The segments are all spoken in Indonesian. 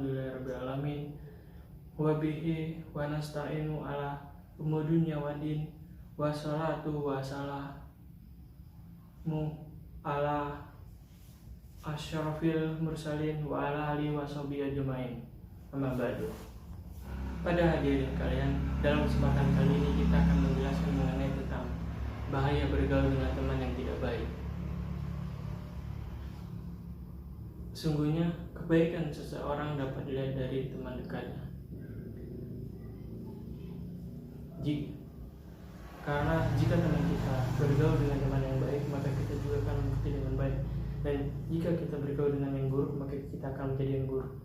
alhamdulillahirabbil alamin wa bihi wa nasta'inu ala umudunya wadin wa salatu wa salamu ala asyrafil mursalin wa ala alihi wa sahbihi ajmain. Amma ba'du. Pada hadirin kalian, dalam kesempatan kali ini kita akan menjelaskan mengenai tentang bahaya bergaul dengan teman yang tidak baik. Sungguhnya kebaikan seseorang dapat dilihat dari teman dekatnya. Karena jika teman kita bergaul dengan teman yang baik, maka kita juga akan mengikuti dengan baik. Dan jika kita bergaul dengan yang buruk, maka kita akan menjadi yang buruk.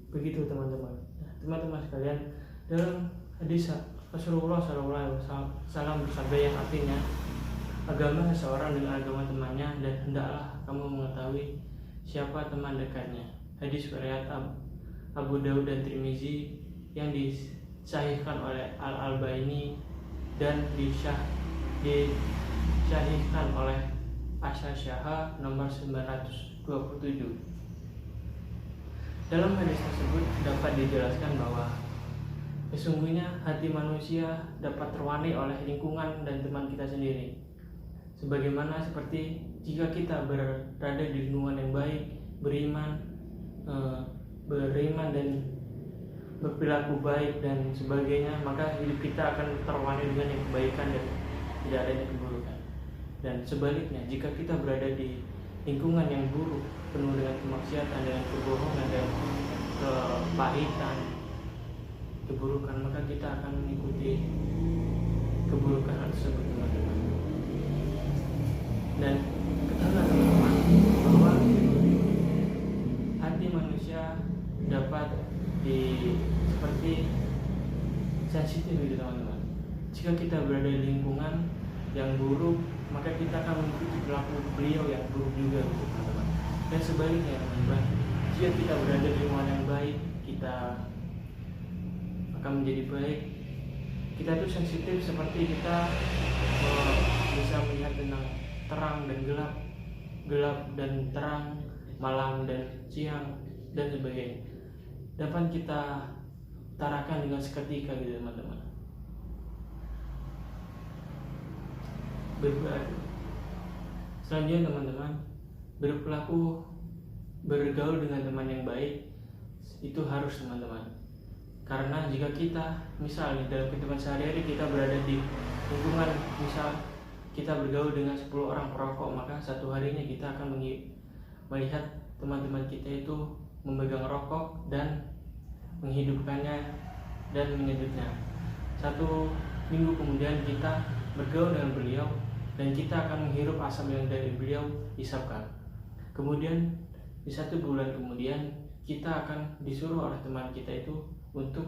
Begitu teman-teman. Teman-teman sekalian, dalam hadis Rasulullah SAW bersabda yang artinya, agama seseorang dengan agama temannya, dan hendaklah kamu mengetahui siapa teman dekatnya. Hadis riwayat Abu Daud dan Tirmizi yang disahihkan oleh Al-Albani dan disahihkan oleh As-Sahihah nomor 927. Dalam hadis tersebut dapat dijelaskan bahwa sesungguhnya hati manusia dapat terwarnai oleh lingkungan dan teman kita sendiri. Sebagaimana seperti jika kita berada di lingkungan yang baik, beriman dan berperilaku baik dan sebagainya, maka hidup kita akan terwarnai dengan yang kebaikan dan tidak adanya keburukan. Dan sebaliknya, jika kita berada di lingkungan yang buruk, penuh dengan kemaksiatan, dengan kebohongan dan kepahitan, keburukan, maka kita akan mengikuti keburukan tersebut, teman-teman. Dan ketahuilah teman-teman bahwa hati manusia dapat seperti sensitif gitu teman-teman. Jika kita berada di lingkungan yang buruk, maka kita akan mengikuti perilaku beliau yang buruk juga gitu teman-teman. Dan sebaliknya teman-teman, jika kita berada di lingkungan yang baik, kita akan menjadi baik. Kita tuh sensitif seperti kita bisa melihat tentang terang dan gelap dan terang, malam dan siang dan sebagainya. Dapat kita utarakan dengan seketika gitu teman-teman. Selanjutnya teman-teman, bergaul dengan teman yang baik itu harus teman-teman. Karena jika kita misalnya dalam kehidupan sehari-hari kita berada di lingkungan, misal kita bergaul dengan 10 orang perokok, maka satu harinya kita akan melihat teman-teman kita itu memegang rokok dan menghidupkannya dan menyedutnya. Satu minggu kemudian kita bergaul dengan beliau dan kita akan menghirup asap yang dari beliau hisapkan. Kemudian di 1 bulan kemudian kita akan disuruh oleh teman kita itu untuk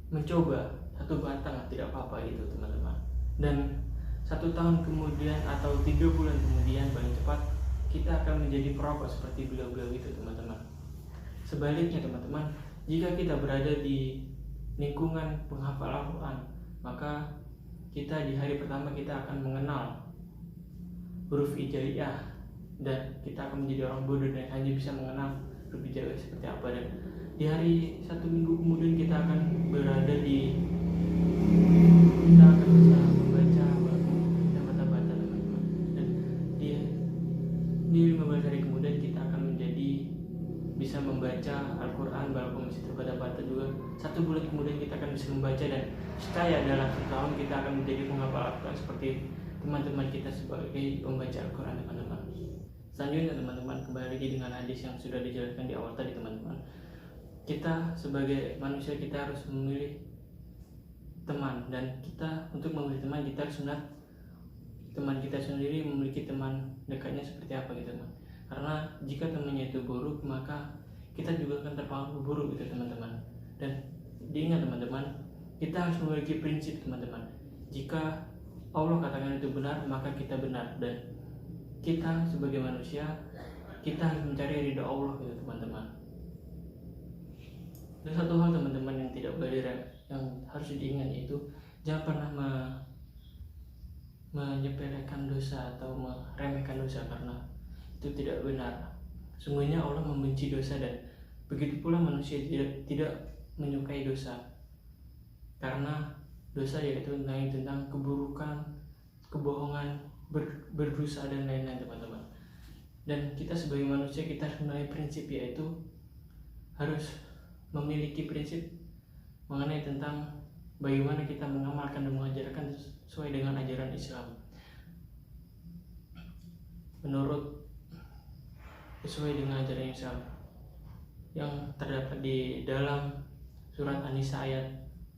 mencoba 1 batang, tidak apa-apa gitu teman-teman. Dan 1 tahun kemudian atau 3 bulan kemudian paling cepat kita akan menjadi perokok seperti beliau-beliau itu teman-teman. Sebaliknya teman-teman, jika kita berada di lingkungan penghafal Al-Quran, maka kita di hari pertama kita akan mengenal huruf hijaiyah dan kita akan menjadi orang bodoh dan hanya bisa mengenal huruf hijaiyah seperti apa. Dan di hari 1 minggu kemudian kita akan bisa membaca dan bata-bata teman-teman. Dan di 15 hari kemudian kita akan bisa membaca Al-Quran walaupun masih terbata-bata juga. 1 bulan kemudian kita akan bisa membaca, dan setelah dalam 1 tahun kita akan menjadi penghafal Al-Quran seperti teman-teman kita sebagai pembaca Al-Quran teman-teman. Selanjutnya teman-teman, kembali lagi dengan hadis yang sudah dijelaskan di awal tadi teman-teman. Kita sebagai manusia kita harus memilih teman, dan kita untuk memilih teman kita harus melihat teman kita sendiri memiliki teman dekatnya seperti apa gitu teman. Karena jika temannya itu buruk, maka kita juga akan terpengaruh buruk gitu teman-teman. Dan diingat teman-teman, kita harus memiliki prinsip teman-teman. Jika Allah katakan itu benar, maka kita benar. Dan kita sebagai manusia, kita harus mencari ridha Allah gitu teman-teman. Dan satu hal teman-teman yang tidak boleh, yang harus diingat, yaitu jangan pernah menyepelekan dosa atau meremehkan dosa, karena itu tidak benar. Sungguhnya Allah membenci dosa, dan begitu pula manusia tidak menyukai dosa. Karena dosa yaitu tentang keburukan, kebohongan, berdosa dan lain-lain, teman-teman. Dan kita sebagai manusia, kita harus memiliki prinsip, yaitu harus memiliki prinsip mengenai tentang bagaimana kita mengamalkan dan mengajarkan sesuai dengan ajaran Islam. Sesuai dengan ajaran Islam yang terdapat di dalam surat An-Nisa ayat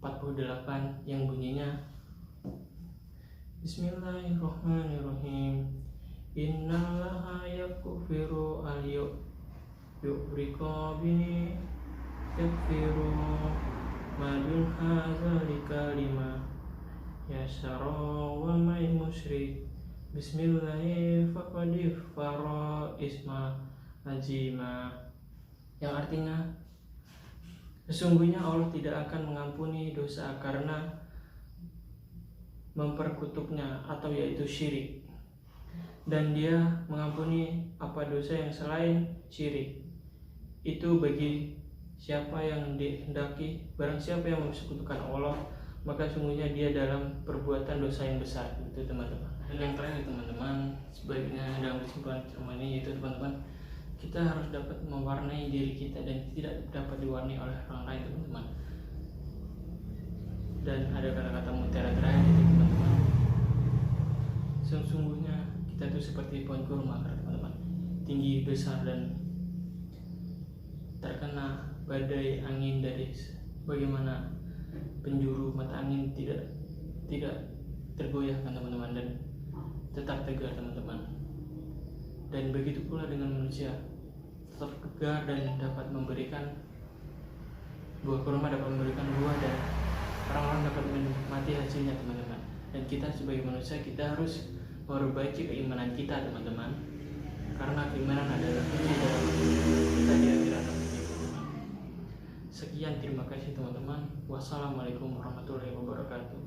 48 yang bunyinya, Bismillahirrahmanirrahim. Innallaha yaghfiru al yu'rika bini yaghfiru ma dun hadzalika lima yasara wa may musyrik bismillahi faqad iftara isma azima, yang artinya sesungguhnya Allah tidak akan mengampuni dosa karena memperkutuknya, atau yaitu syirik, dan Dia mengampuni apa dosa yang selain syirik itu bagi siapa yang dihendaki. Barang siapa yang mempersekutukan Allah, maka sungguhnya dia dalam perbuatan dosa yang besar. Itu teman-teman. Dan yang terakhir teman-teman, sebaiknya dalam kesimpulan ceramah ini, yaitu teman-teman, kita harus dapat mewarnai diri kita dan tidak dapat diwarnai oleh orang lain, teman-teman. Dan ada kata-kata mutiara terakhir, itu teman-teman, sesungguhnya kita itu seperti pohon kurma, teman-teman, tinggi, besar, dan terkena badai angin dari bagaimana penjuru mata angin tidak tergoyahkan, teman-teman, dan tetap tegar, teman-teman. Dan begitu pula dengan manusia, tetap tegar dan dapat memberikan buah kurma, dapat memberikan buah, dan orang-orang dapat menikmati hasilnya, teman-teman. Dan kita sebagai manusia, kita harus memperbaiki keimanan kita, teman-teman, karena keimanan adalah kunci dalam kita di akhirat nanti, teman-teman. Sekian, terima kasih teman-teman. Wassalamualaikum warahmatullahi wabarakatuh.